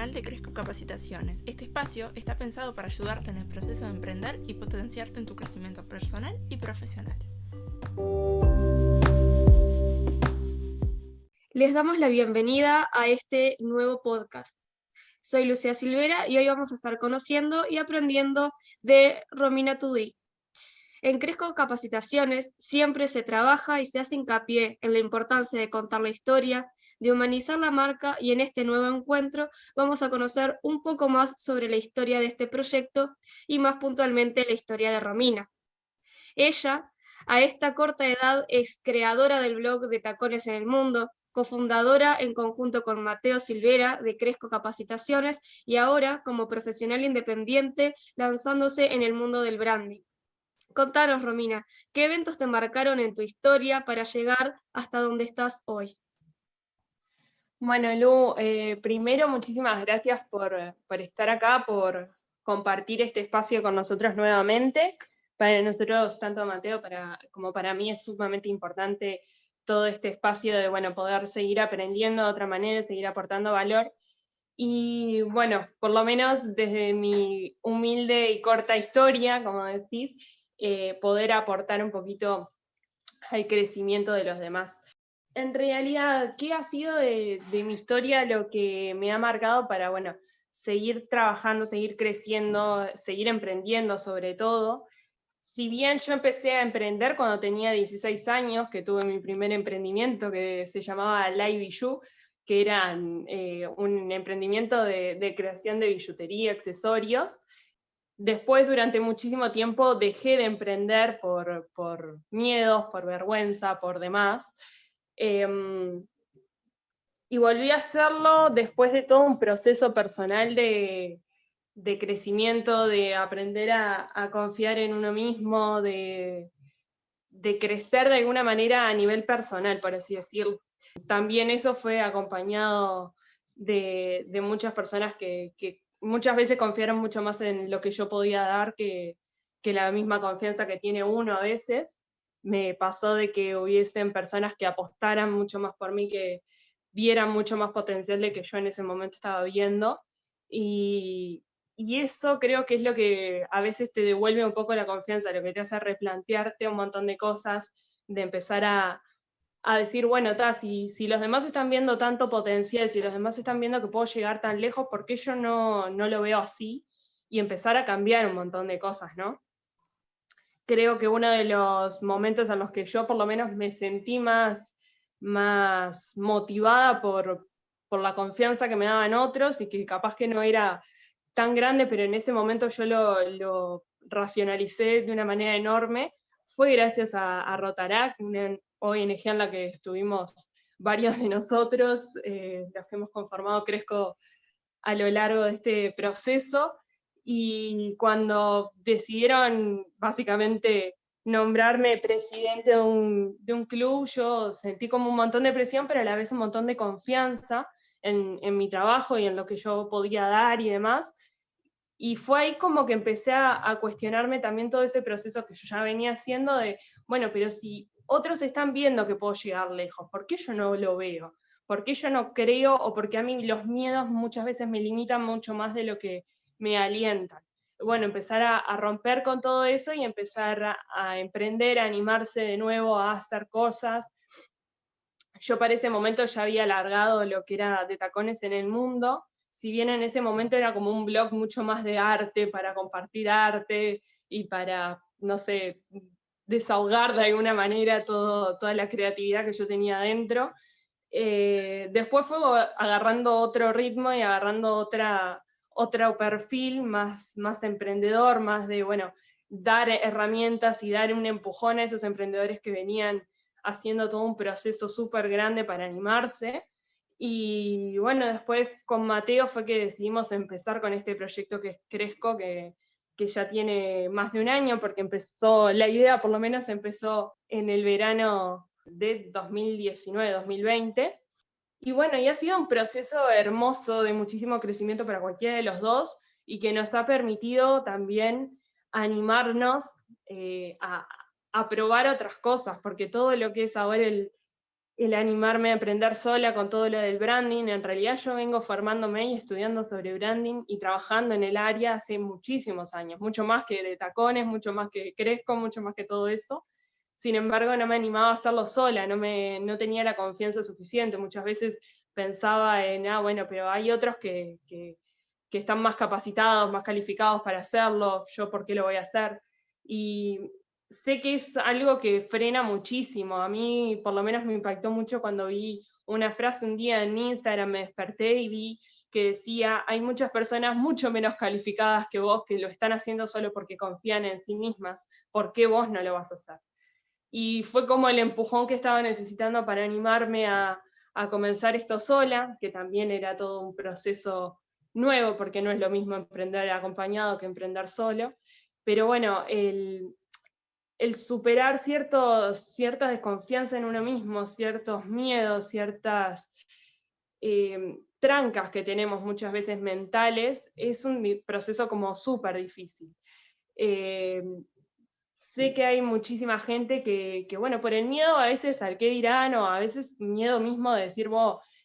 canal de Cresco Capacitaciones. Este espacio está pensado para ayudarte en el proceso de emprender y potenciarte en tu crecimiento personal y profesional. Les damos la bienvenida a este nuevo podcast. Soy Lucía Silvera y hoy vamos a estar conociendo y aprendiendo de Romina Tudri. En Cresco Capacitaciones siempre se trabaja y se hace hincapié en la importancia de contar la historia, de humanizar la marca, y en este nuevo encuentro vamos a conocer un poco más sobre la historia de este proyecto y más puntualmente la historia de Romina. Ella, a esta corta edad, es creadora del blog de Tacones en el Mundo, cofundadora en conjunto con Mateo Silvera de Cresco Capacitaciones y ahora como profesional independiente lanzándose en el mundo del branding. Contanos, Romina, ¿qué eventos te marcaron en tu historia para llegar hasta donde estás hoy? Bueno, Lu, primero muchísimas gracias por estar acá, por compartir este espacio con nosotros nuevamente. Para nosotros, tanto Mateo como para mí, es sumamente importante todo este espacio de poder seguir aprendiendo de otra manera, seguir aportando valor. Y bueno, por lo menos desde mi humilde y corta historia, como decís, poder aportar un poquito al crecimiento de los demás. En realidad, ¿qué ha sido de mi historia lo que me ha marcado para, seguir trabajando, seguir creciendo, seguir emprendiendo sobre todo? Si bien yo empecé a emprender cuando tenía 16 años, que tuve mi primer emprendimiento que se llamaba Live Bijou, que era un emprendimiento de creación de billutería, accesorios. Después, durante muchísimo tiempo, dejé de emprender por miedos, por vergüenza, por demás. Y volví a hacerlo después de todo un proceso personal de crecimiento, de aprender a confiar en uno mismo, de crecer de alguna manera a nivel personal, por así decirlo. También eso fue acompañado de muchas personas que muchas veces confiaron mucho más en lo que yo podía dar que la misma confianza que tiene uno a veces. Me pasó de que hubiesen personas que apostaran mucho más por mí, que vieran mucho más potencial de que yo en ese momento estaba viendo. Y eso creo que es lo que a veces te devuelve un poco la confianza, lo que te hace replantearte un montón de cosas, de empezar a decir, bueno, si los demás están viendo tanto potencial, si los demás están viendo que puedo llegar tan lejos, ¿por qué yo no lo veo así? Y empezar a cambiar un montón de cosas, ¿no? Creo que uno de los momentos en los que yo por lo menos me sentí más motivada por la confianza que me daban otros, y que capaz que no era tan grande, pero en ese momento yo lo racionalicé de una manera enorme, fue gracias a Rotaract, una ONG en la que estuvimos varios de nosotros, los que hemos conformado Cresco a lo largo de este proceso. Y cuando decidieron básicamente nombrarme presidente de un club, yo sentí como un montón de presión, pero a la vez un montón de confianza en mi trabajo y en lo que yo podía dar y demás. Y fue ahí como que empecé a cuestionarme también todo ese proceso que yo ya venía haciendo de, bueno, pero si otros están viendo que puedo llegar lejos, ¿por qué yo no lo veo? ¿Por qué yo no creo? O porque a mí los miedos muchas veces me limitan mucho más de lo que me alientan. Bueno, empezar a romper con todo eso y empezar a emprender, a animarse de nuevo a hacer cosas. Yo para ese momento ya había alargado lo que era de Tacones en el Mundo, si bien en ese momento era como un blog mucho más de arte, para compartir arte y para, no sé, desahogar de alguna manera toda la creatividad que yo tenía adentro. Después fue agarrando otro ritmo y agarrando otro perfil más emprendedor, más de, dar herramientas y dar un empujón a esos emprendedores que venían haciendo todo un proceso súper grande para animarse. Y bueno, después con Mateo fue que decidimos empezar con este proyecto que es Cresco, que ya tiene más de un año, porque la idea por lo menos empezó en el verano de 2019-2020. Y bueno, y ha sido un proceso hermoso de muchísimo crecimiento para cualquiera de los dos, y que nos ha permitido también animarnos a probar otras cosas, porque todo lo que es ahora el animarme a aprender sola con todo lo del branding. En realidad yo vengo formándome y estudiando sobre branding y trabajando en el área hace muchísimos años, mucho más que de tacones, mucho más que Cresco, mucho más que todo eso. Sin embargo, no me animaba a hacerlo sola, no tenía la confianza suficiente. Muchas veces pensaba en, bueno, pero hay otros que están más capacitados, más calificados para hacerlo, yo por qué lo voy a hacer. Y sé que es algo que frena muchísimo. A mí por lo menos me impactó mucho cuando vi una frase un día en Instagram, me desperté y vi que decía, hay muchas personas mucho menos calificadas que vos que lo están haciendo solo porque confían en sí mismas, ¿por qué vos no lo vas a hacer? Y fue como el empujón que estaba necesitando para animarme a comenzar esto sola, que también era todo un proceso nuevo, porque no es lo mismo emprender acompañado que emprender solo. Pero bueno, el superar cierta desconfianza en uno mismo, ciertos miedos, ciertas trancas que tenemos muchas veces mentales, es un proceso como súper difícil. Sé que hay muchísima gente que, bueno, por el miedo a veces al qué dirán, o a veces miedo mismo de decir,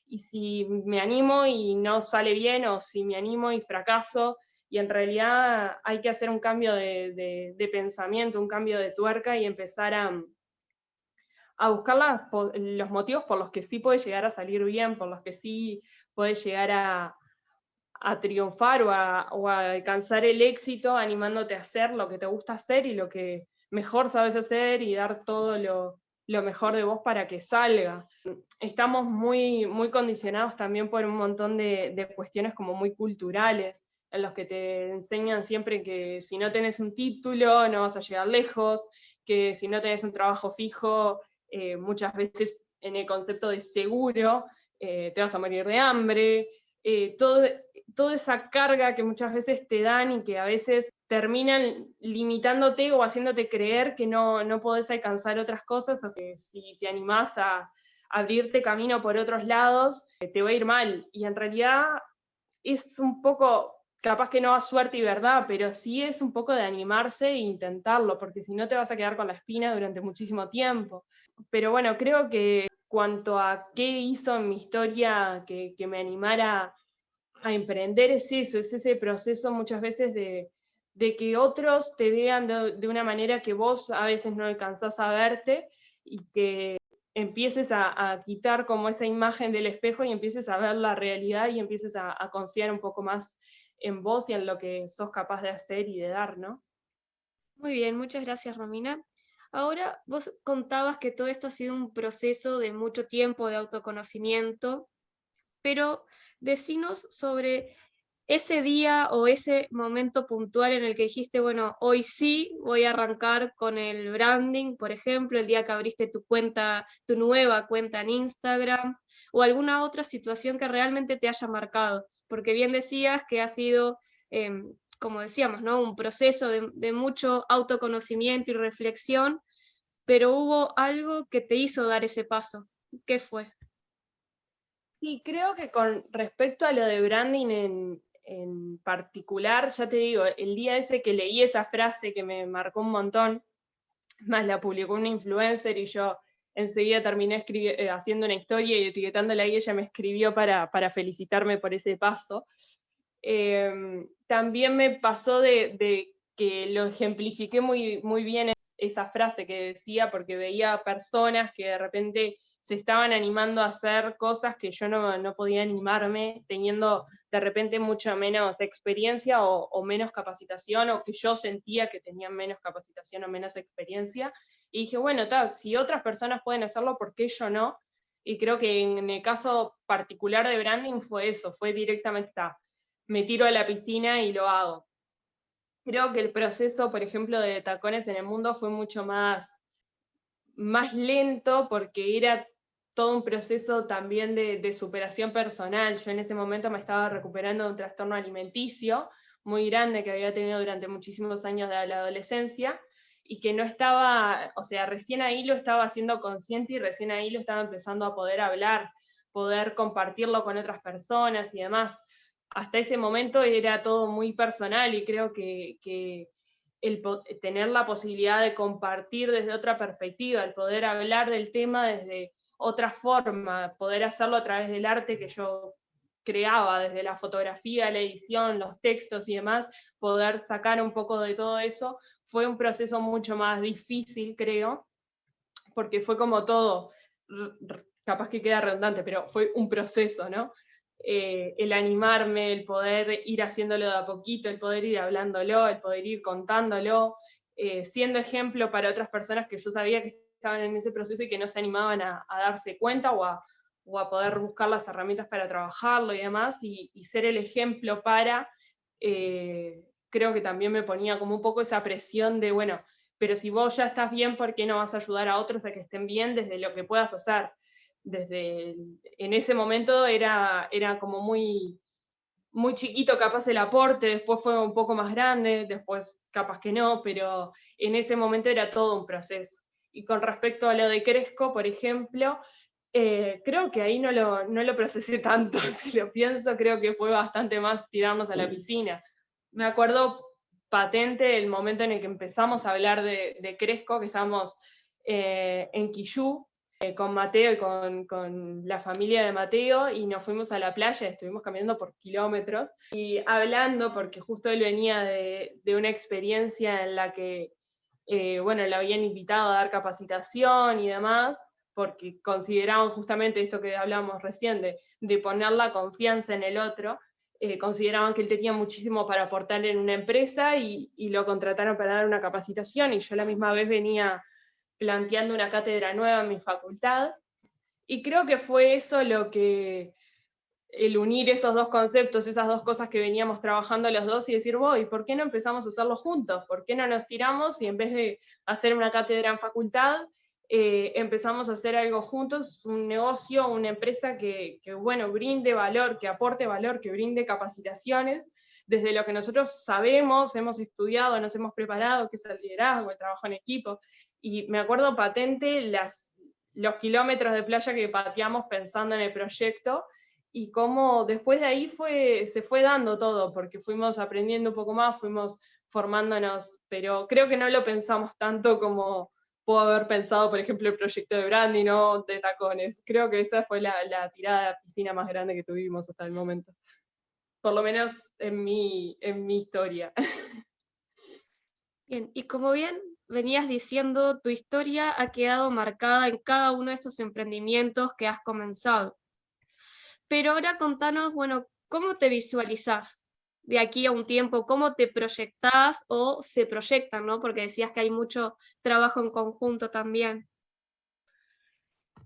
y si me animo y no sale bien, o si me animo y fracaso, y en realidad hay que hacer un cambio de pensamiento, un cambio de tuerca y empezar a buscar los motivos por los que sí puede llegar a salir bien, por los que sí puede llegar a triunfar o a alcanzar el éxito, animándote a hacer lo que te gusta hacer y lo que mejor sabes hacer, y dar todo lo mejor de vos para que salga. Estamos muy, muy condicionados también por un montón de cuestiones como muy culturales, en los que te enseñan siempre que si no tenés un título no vas a llegar lejos, que si no tenés un trabajo fijo, muchas veces en el concepto de seguro, te vas a morir de hambre. Toda esa carga que muchas veces te dan y que a veces terminan limitándote o haciéndote creer que no podés alcanzar otras cosas, o que si te animás a abrirte camino por otros lados, te va a ir mal. Y en realidad es un poco, capaz que no a suerte y verdad, pero sí es un poco de animarse e intentarlo, porque si no te vas a quedar con la espina durante muchísimo tiempo. Pero bueno, creo que cuanto a qué hizo en mi historia que me animara a emprender, es eso, es ese proceso muchas veces de que otros te vean de una manera que vos a veces no alcanzás a verte, y que empieces a quitar como esa imagen del espejo y empieces a ver la realidad y empieces a confiar un poco más en vos y en lo que sos capaz de hacer y de dar, ¿no? Muy bien, muchas gracias, Romina. Ahora, vos contabas que todo esto ha sido un proceso de mucho tiempo de autoconocimiento, pero decinos sobre ese día o ese momento puntual en el que dijiste, bueno, hoy sí voy a arrancar con el branding, por ejemplo, el día que abriste tu cuenta, tu nueva cuenta en Instagram, o alguna otra situación que realmente te haya marcado, porque bien decías que ha sido, como decíamos, ¿no? Un proceso de mucho autoconocimiento y reflexión, pero hubo algo que te hizo dar ese paso. ¿Qué fue? Sí, creo que con respecto a lo de branding en particular, ya te digo, el día ese que leí esa frase que me marcó un montón, más la publicó una influencer y yo enseguida terminé haciendo una historia y etiquetándola, y ella me escribió para felicitarme por ese paso. También me pasó de que lo ejemplifiqué muy, muy bien esa frase que decía, porque veía personas que de repente se estaban animando a hacer cosas que yo no podía animarme, teniendo de repente mucha menos experiencia o menos capacitación, o que yo sentía que tenían menos capacitación o menos experiencia. Y dije, bueno, si otras personas pueden hacerlo, ¿por qué yo no? Y creo que en el caso particular de branding fue eso, fue directamente, me tiro a la piscina y lo hago. Creo que el proceso, por ejemplo, de Tacones en el Mundo fue mucho más lento, porque era todo un proceso también de superación personal. Yo en ese momento me estaba recuperando de un trastorno alimenticio muy grande que había tenido durante muchísimos años de la adolescencia, y que no estaba, o sea, recién ahí lo estaba haciendo consciente, y recién ahí lo estaba empezando a poder hablar, poder compartirlo con otras personas y demás. Hasta ese momento era todo muy personal, y creo que tener la posibilidad de compartir desde otra perspectiva, el poder hablar del tema desde otra forma, poder hacerlo a través del arte que yo creaba, desde la fotografía, la edición, los textos y demás, poder sacar un poco de todo eso, fue un proceso mucho más difícil, creo, porque fue como todo, capaz que queda redundante, pero fue un proceso, ¿no? El animarme, el poder ir haciéndolo de a poquito, el poder ir hablándolo, el poder ir contándolo, siendo ejemplo para otras personas que yo sabía que estaban en ese proceso y que no se animaban a darse cuenta o a poder buscar las herramientas para trabajarlo y demás, y ser el ejemplo para, creo que también me ponía como un poco esa presión de, bueno, pero si vos ya estás bien, ¿por qué no vas a ayudar a otros a que estén bien desde lo que puedas hacer? En ese momento era como muy, muy chiquito capaz el aporte, después fue un poco más grande, después capaz que no, pero en ese momento era todo un proceso. Y con respecto a lo de Cresco, por ejemplo, creo que ahí no lo procesé tanto, si lo pienso, creo que fue bastante más tirarnos a la piscina. Me acuerdo patente el momento en el que empezamos a hablar de Cresco, que estábamos en Quillú, con Mateo y con la familia de Mateo, y nos fuimos a la playa, estuvimos caminando por kilómetros, y hablando, porque justo él venía de una experiencia en la que, bueno, le habían invitado a dar capacitación y demás, porque consideraban justamente esto que hablamos recién, de poner la confianza en el otro, consideraban que él tenía muchísimo para aportar en una empresa y lo contrataron para dar una capacitación, y yo a la misma vez venía planteando una cátedra nueva en mi facultad, y creo que fue eso lo que, el unir esos dos conceptos, esas dos cosas que veníamos trabajando los dos y decir, voy, ¿por qué no empezamos a hacerlo juntos? ¿Por qué no nos tiramos y en vez de hacer una cátedra en facultad, empezamos a hacer algo juntos, un negocio, una empresa que, bueno, brinde valor, que aporte valor, que brinde capacitaciones, desde lo que nosotros sabemos, hemos estudiado, nos hemos preparado, que es el liderazgo, el trabajo en equipo, y me acuerdo patente los kilómetros de playa que pateamos pensando en el proyecto, y cómo después de ahí se fue dando todo, porque fuimos aprendiendo un poco más, fuimos formándonos, pero creo que no lo pensamos tanto como puedo haber pensado, por ejemplo, el proyecto de branding o de tacones. Creo que esa fue la tirada de la piscina más grande que tuvimos hasta el momento, por lo menos en mi historia. Bien, y como bien venías diciendo, tu historia ha quedado marcada en cada uno de estos emprendimientos que has comenzado. Pero ahora contanos, bueno, ¿cómo te visualizás de aquí a un tiempo? ¿Cómo te proyectás o se proyectan, ¿no? Porque decías que hay mucho trabajo en conjunto también.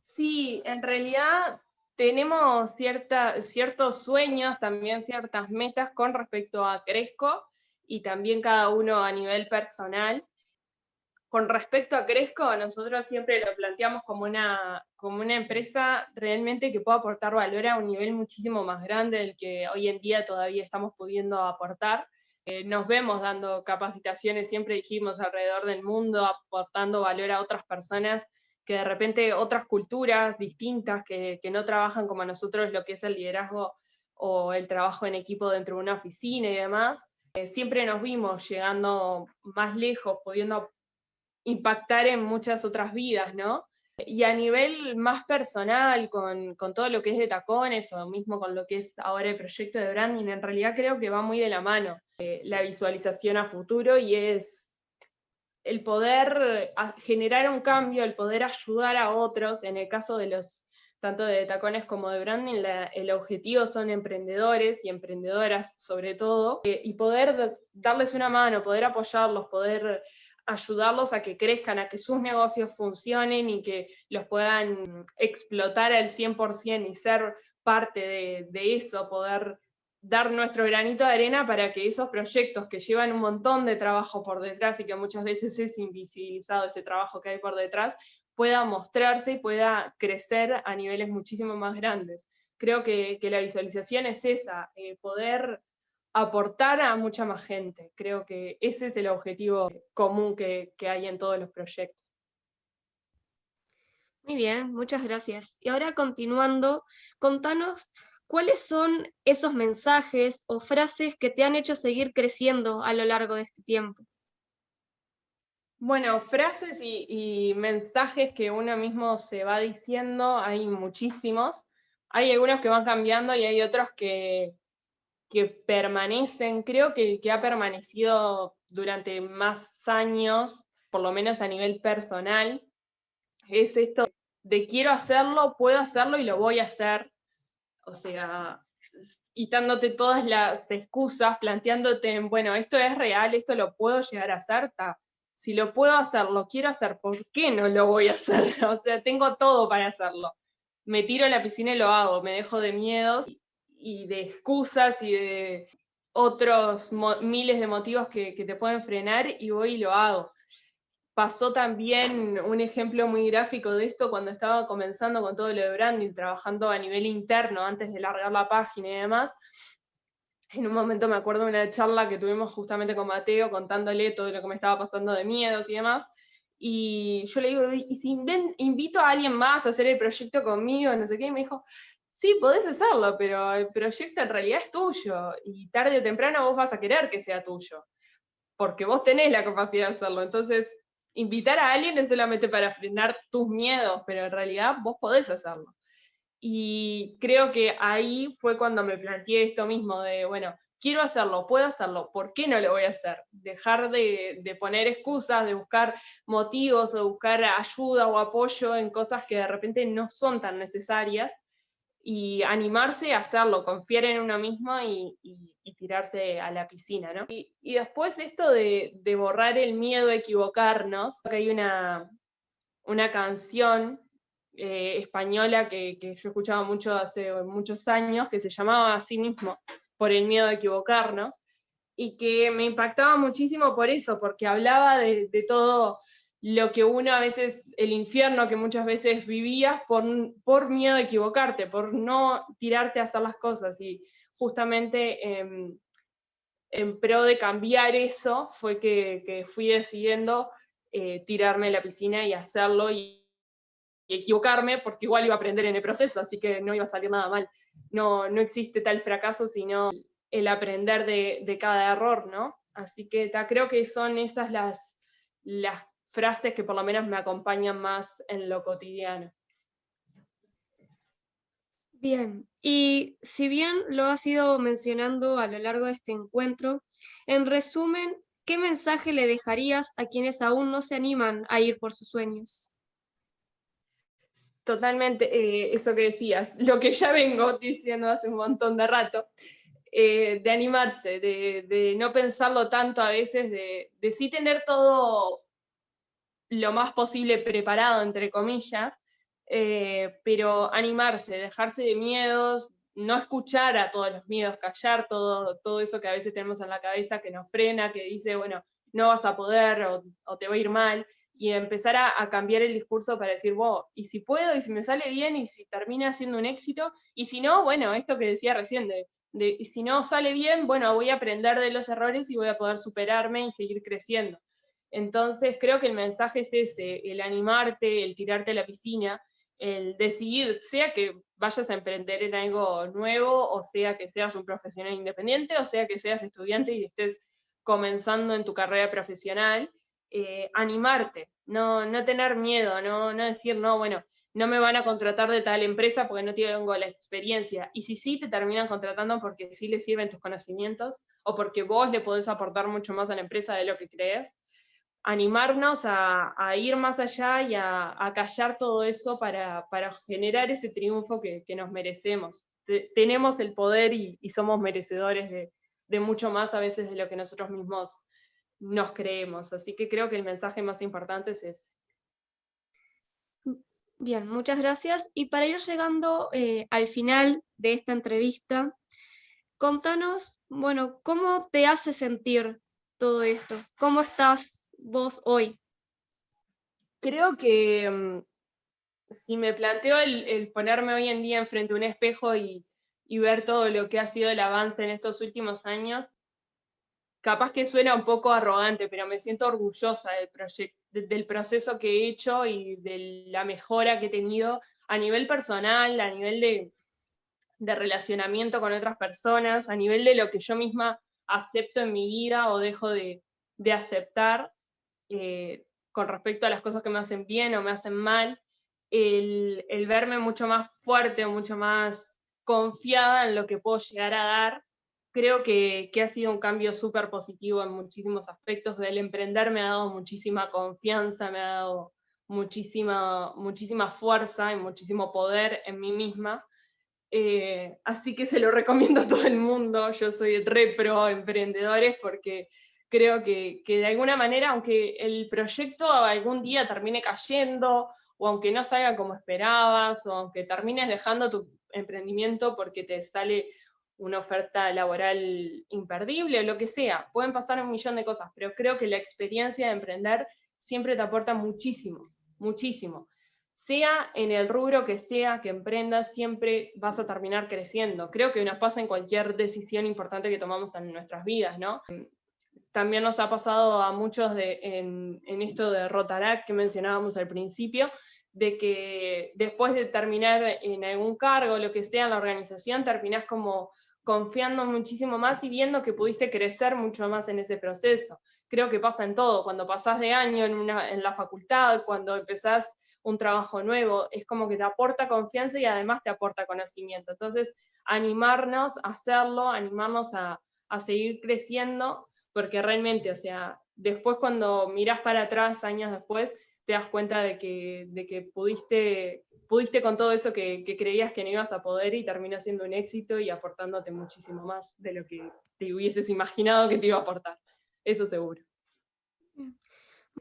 Sí, en realidad tenemos ciertos sueños, también ciertas metas con respecto a Cresco, y también cada uno a nivel personal. Con respecto a Cresco, nosotros siempre lo planteamos como una empresa realmente que pueda aportar valor a un nivel muchísimo más grande del que hoy en día todavía estamos pudiendo aportar. Nos vemos dando capacitaciones, siempre dijimos, alrededor del mundo, aportando valor a otras personas que de repente otras culturas distintas que no trabajan como nosotros lo que es el liderazgo o el trabajo en equipo dentro de una oficina y demás. Siempre nos vimos llegando más lejos, pudiendo impactar en muchas otras vidas, ¿no? Y a nivel más personal, con todo lo que es de tacones, o mismo con lo que es ahora el proyecto de branding, en realidad creo que va muy de la mano la visualización a futuro, y es el poder generar un cambio, el poder ayudar a otros. En el caso de tanto de tacones como de branding, el objetivo son emprendedores y emprendedoras sobre todo, y poder darles una mano, poder apoyarlos, poder ayudarlos a que crezcan, a que sus negocios funcionen y que los puedan explotar al 100% y ser parte de eso, poder dar nuestro granito de arena para que esos proyectos que llevan un montón de trabajo por detrás y que muchas veces es invisibilizado ese trabajo que hay por detrás, pueda mostrarse y pueda crecer a niveles muchísimo más grandes. Creo que la visualización es esa, poder aportar a mucha más gente. Creo que ese es el objetivo común que hay en todos los proyectos. Muy bien, muchas gracias. Y ahora continuando, contanos cuáles son esos mensajes o frases que te han hecho seguir creciendo a lo largo de este tiempo. Bueno, frases y mensajes que uno mismo se va diciendo, hay muchísimos. Hay algunos que van cambiando y hay otros que permanecen. Creo que el que ha permanecido durante más años, por lo menos a nivel personal, es esto de quiero hacerlo, puedo hacerlo y lo voy a hacer. O sea, quitándote todas las excusas, planteándote, bueno, esto es real, esto lo puedo llegar a hacer, si lo puedo hacer, lo quiero hacer, ¿por qué no lo voy a hacer? O sea, tengo todo para hacerlo. Me tiro a la piscina y lo hago, me dejo de miedos y de excusas y de otros miles de motivos que te pueden frenar y voy y lo hago. Pasó también un ejemplo muy gráfico de esto cuando estaba comenzando con todo lo de branding, trabajando a nivel interno antes de largar la página y demás. En un momento me acuerdo de una charla que tuvimos justamente con Mateo, contándole todo lo que me estaba pasando de miedos y demás. Y yo le digo, ¿y si invito a alguien más a hacer el proyecto conmigo? No sé qué. Y me dijo, sí, podés hacerlo, pero el proyecto en realidad es tuyo. Y tarde o temprano vos vas a querer que sea tuyo. Porque vos tenés la capacidad de hacerlo. Entonces, invitar a alguien es solamente para frenar tus miedos, pero en realidad vos podés hacerlo. Y creo que ahí fue cuando me planteé esto mismo de, bueno, quiero hacerlo, puedo hacerlo, ¿por qué no lo voy a hacer? Dejar de poner excusas, de buscar motivos o buscar ayuda o apoyo en cosas que de repente no son tan necesarias y animarse a hacerlo, confiar en uno mismo y tirarse a la piscina, ¿no? Y después esto de borrar el miedo a equivocarnos, que hay una canción española que yo escuchaba mucho hace muchos años, que se llamaba así mismo, Por el miedo a equivocarnos, y que me impactaba muchísimo por eso, porque hablaba de todo lo que uno a veces, el infierno que muchas veces vivías por miedo a equivocarte, por no tirarte a hacer las cosas. Y justamente en pro de cambiar eso fue que fui decidiendo tirarme a la piscina y hacerlo y equivocarme, porque igual iba a aprender en el proceso, así que no iba a salir nada mal. No, no existe tal fracaso, sino el aprender de cada error, ¿no? Así que creo que son esas las frases que por lo menos me acompañan más en lo cotidiano. Bien, y si bien lo has ido mencionando a lo largo de este encuentro, en resumen, ¿qué mensaje le dejarías a quienes aún no se animan a ir por sus sueños? Totalmente, eso que decías, lo que ya vengo diciendo hace un montón de rato, de animarse, de no pensarlo tanto a veces, de sí tener todo lo más posible preparado, entre comillas, pero animarse, dejarse de miedos, no escuchar a todos los miedos, callar todo eso que a veces tenemos en la cabeza que nos frena, que dice, bueno, no vas a poder o te va a ir mal, y empezar a cambiar el discurso para decir, wow, y si puedo, y si me sale bien, y si termina siendo un éxito, y si no, bueno, esto que decía recién, y si no sale bien, bueno, voy a aprender de los errores y voy a poder superarme y seguir creciendo. Entonces creo que el mensaje es ese, el animarte, el tirarte a la piscina, el decidir, sea que vayas a emprender en algo nuevo, o sea que seas un profesional independiente, o sea que seas estudiante y estés comenzando en tu carrera profesional, animarte, no tener miedo, no decir, no, bueno, no me van a contratar de tal empresa porque no tengo la experiencia. Y si sí te terminan contratando porque sí les sirven tus conocimientos o porque vos le podés aportar mucho más a la empresa de lo que crees, animarnos a ir más allá y a callar todo eso para generar ese triunfo que nos merecemos. Tenemos el poder y somos merecedores de mucho más a veces de lo que nosotros mismos nos creemos. Así que creo que el mensaje más importante es ese. Bien, muchas gracias. Y para ir llegando al final de esta entrevista, contanos, bueno, ¿cómo te hace sentir todo esto? ¿Cómo estás vos hoy? Creo que si me planteo el ponerme hoy en día enfrente de un espejo y ver todo lo que ha sido el avance en estos últimos años, capaz que suena un poco arrogante, pero me siento orgullosa del proceso que he hecho y de la mejora que he tenido a nivel personal, a nivel de relacionamiento con otras personas, a nivel de lo que yo misma acepto en mi vida o dejo de aceptar. con respecto a las cosas que me hacen bien o me hacen mal, el verme mucho más fuerte o mucho más confiada en lo que puedo llegar a dar, creo que ha sido un cambio súper positivo en muchísimos aspectos. El emprender me ha dado muchísima confianza, me ha dado muchísima fuerza y muchísimo poder en mí misma. Así que se lo recomiendo a todo el mundo. Yo soy re pro emprendedores porque creo que de alguna manera, aunque el proyecto algún día termine cayendo, o aunque no salga como esperabas, o aunque termines dejando tu emprendimiento porque te sale una oferta laboral imperdible o lo que sea, pueden pasar un millón de cosas, pero creo que la experiencia de emprender siempre te aporta muchísimo, muchísimo. Sea en el rubro que sea que emprendas, siempre vas a terminar creciendo. Creo que nos pasa en cualquier decisión importante que tomamos en nuestras vidas, ¿no? También nos ha pasado a muchos en esto de Rotaract que mencionábamos al principio, de que después de terminar en algún cargo, o lo que sea en la organización, terminás como confiando muchísimo más y viendo que pudiste crecer mucho más en ese proceso. Creo que pasa en todo, cuando pasás de año en la facultad, cuando empezás un trabajo nuevo, es como que te aporta confianza y además te aporta conocimiento. Entonces, animarnos a hacerlo, animarnos a seguir creciendo, porque realmente, o sea, después cuando mirás para atrás, años después, te das cuenta de que pudiste con todo eso que creías que no ibas a poder y terminó siendo un éxito y aportándote muchísimo más de lo que te hubieses imaginado que te iba a aportar. Eso seguro.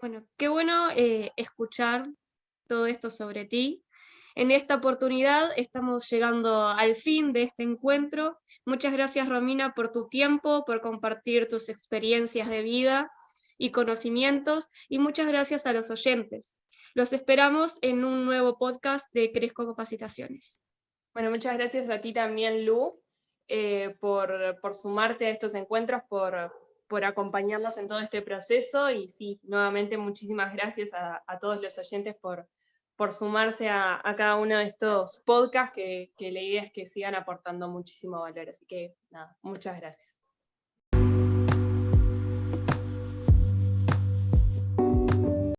Bueno, qué bueno escuchar todo esto sobre ti. En esta oportunidad estamos llegando al fin de este encuentro. Muchas gracias, Romina, por tu tiempo, por compartir tus experiencias de vida y conocimientos, y muchas gracias a los oyentes. Los esperamos en un nuevo podcast de Cresco Capacitaciones. Bueno, muchas gracias a ti también, Lu, por sumarte a estos encuentros, por acompañarnos en todo este proceso, y sí, nuevamente muchísimas gracias a todos los oyentes por sumarse a cada uno de estos podcasts, que la idea es que sigan aportando muchísimo valor. Así que nada, muchas gracias.